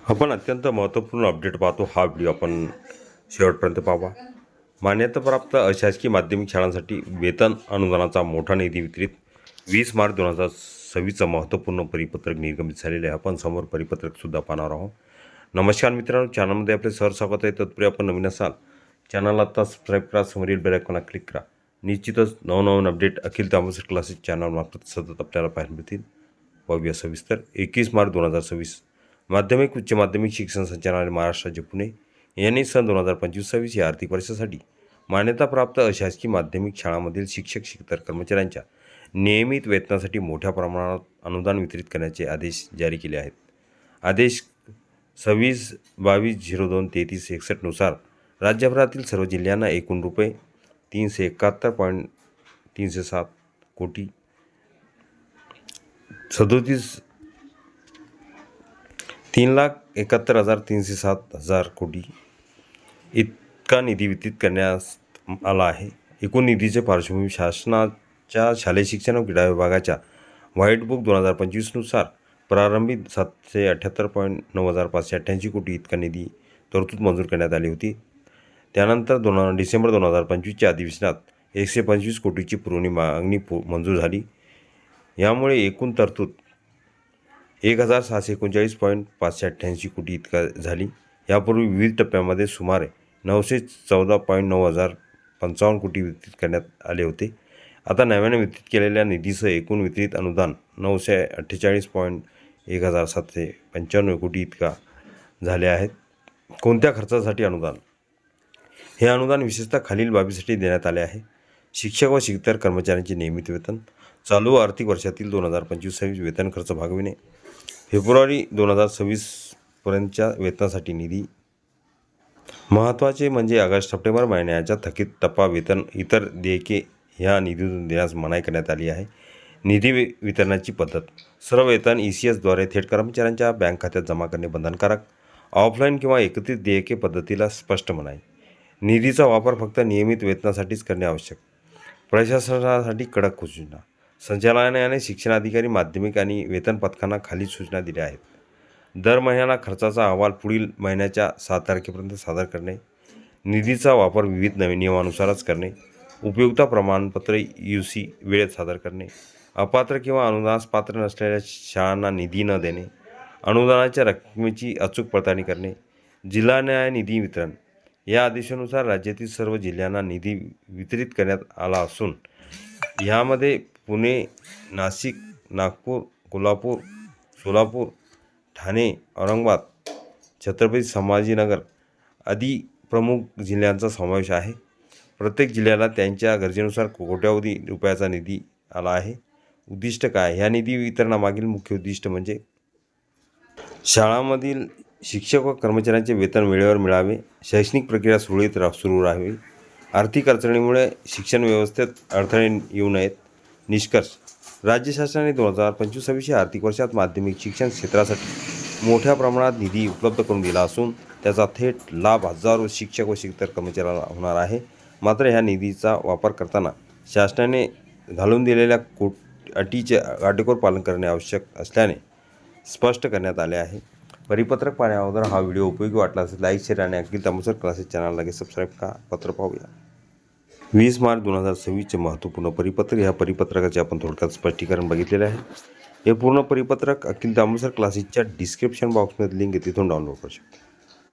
आपण अत्यंत महत्त्वपूर्ण अपडेट पाहतो. हा व्हिडिओ आपण शेवटपर्यंत पाहावा. मान्यताप्राप्त अशासकीय माध्यमिक शाळांसाठी वेतन अनुदानाचा मोठा निधी वितरित. 20 मार्च 2026चं महत्त्वपूर्ण परिपत्रक निर्गमित झालेले आहे. आपण समोर परिपत्रकसुद्धा पाहणार आहोत. नमस्कार मित्रांनो, चॅनलमध्ये आपले स्वागत आहे. तत्पूर्वी आपण नवीन असाल चॅनलला आता सबस्क्राईब करा, समोरील बेल आयकॉनला क्लिक करा. निश्चितच नवनवीन अपडेट अखिल तांबूसर क्लासेस चॅनलमार्फत सतत आपल्याला पाहायला मिळतील. पाहूया सविस्तर. 21 मार्च 2026 माध्यमिक उच्च माध्यमिक शिक्षण संचालनालय महाराष्ट्र राज्य पुणे यांनी सन 2025-26 या आर्थिक वर्षासाठी मान्यताप्राप्त अशासकीय माध्यमिक शाळांमधील शिक्षक शिक्षकेतर कर्मचाऱ्यांच्या नियमित वेतनासाठी मोठ्या प्रमाणात अनुदान वितरित करण्याचे आदेश जारी केले आहेत. आदेश 26/22/02-3361 नुसार राज्यभरातील सर्व जिल्ह्यांना एकूण रुपये 371.307 कोटी 3,71,307 कोटी इतका निधी वितरित करण्यात आला आहे. एकूण निधीचे पार्श्वभूमी शासनाच्या शालेय शिक्षण व क्रीडा विभागाच्या व्हाईट बुक 2025 नुसार प्रारंभी 778.9588 कोटी इतका निधी तरतूद मंजूर करण्यात आली होती. त्यानंतर डिसेंबर 2025च्या अधिवेशनात 125 कोटीची पुरवणी मागणी मंजूर झाली. यामुळे एकूण तरतूद 1,639.588 कोटी इतका झाली. यापूर्वी विविध टप्प्यामध्ये सुमारे 914.9055 कोटी वितरित करण्यात आले होते. आता नव्याने वितरित केलेल्या निधीसह एकूण वितरित अनुदान 948.1795 कोटी इतका झाले आहेत. कोणत्या खर्चासाठी अनुदान? हे अनुदान विशेषतः खालील बाबीसाठी देण्यात आले आहे. शिक्षक व शिक्षकेतर कर्मचाऱ्यांचे नियमित वेतन, चालू आर्थिक वर्षातील 2025-26 वेतन खर्च भागविणे, फेब्रुवारी 2026 पर्यंतच्या वेतनासाठी निधी. महत्त्वाचे म्हणजे ऑगस्ट-सप्टेंबर महिन्याच्या थकीत टप्पा वेतन इतर देयके ह्या निधीतून देण्यास मनाई करण्यात आली आहे. निधी वितरणाची पद्धत. सर्व वेतन ECSद्वारे थेट कर्मचाऱ्यांच्या बँक खात्यात जमा करणे बंधनकारक. ऑफलाईन किंवा एकत्रित देयके पद्धतीला स्पष्ट मनाई. निधीचा वापर फक्त नियमित वेतनासाठीच करणे आवश्यक. प्रशासनासाठी कडक सूचना. संचालनालयाने शिक्षणाधिकारी, माध्यमिक आणि वेतन पथकांना खाली सूचना दिल्या आहेत. दर महिन्याला खर्चाचा अहवाल पुढील महिन्याच्या 7 तारखेपर्यंत सादर करणे. निधीचा वापर विविध नियमानुसारच करणे. उपयोगिता प्रमाणपत्र UC वेळेत सादर करणे. अपात्र किंवा अनुदानास पात्र नसलेल्या शाळांना निधी न देणे. अनुदानाच्या रकमेची अचूक पडताळणी करणे. जिल्हा न्याय निधी वितरण. या आदेशानुसार राज्यातील सर्व जिल्ह्यांना निधी वितरित करण्यात आला असून यामध्ये पुणे, नाशिक, नागपूर, कोल्हापूर, सोलापूर, ठाणे, औरंगाबाद, छत्रपती संभाजीनगर आदी प्रमुख जिल्ह्यांचा समावेश आहे. प्रत्येक जिल्ह्याला त्यांच्या गरजेनुसार कोट्यवधी रुपयाचा निधी आला आहे. उद्दिष्ट काय? ह्या निधी वितरणामागील मुख्य उद्दिष्ट म्हणजे शाळांमधील शिक्षक व कर्मचाऱ्यांचे वेतन वेळेवर मिळावे, शैक्षणिक प्रक्रिया सुरळीत सुरू राहावी, आर्थिक अडचणीमुळे शिक्षण व्यवस्थेत अडथळे येऊ नयेत. निष्कर्ष. राज्य शासनाने 2025-26 या आर्थिक वर्षात माध्यमिक शिक्षण क्षेत्रासाठी मोठ्या प्रमाणात निधी उपलब्ध करून दिला असून त्याचा थेट लाभ हजारो शिक्षक व शिक्षकेतर कर्मचाऱ्यांना होणार आहे. मात्र ह्या निधीचा वापर करताना शासनाने घालून दिलेल्या अटीचे काटेकोर पालन करणे आवश्यक असल्याने स्पष्ट करण्यात आले आहे. परिपत्रक पाहण्याअगोदर हा व्हिडिओ उपयोगी वाटला असेल लाईक, शेअर आणि अखिल तांबूसर क्लासेस चॅनल लगेच सबस्क्राईब करा. पत्र पाहूया. 20 मार्च 2026चे महत्त्वपूर्ण परिपत्रक. ह्या परिपत्रकाचे आपण थोडक्यात स्पष्टीकरण बघितलेले आहे. हे पूर्ण परिपत्रक अखिल तांबूसर क्लासेसच्या डिस्क्रिप्शन बॉक्समध्ये लिंक आहे, तिथून डाउनलोड करू शकता.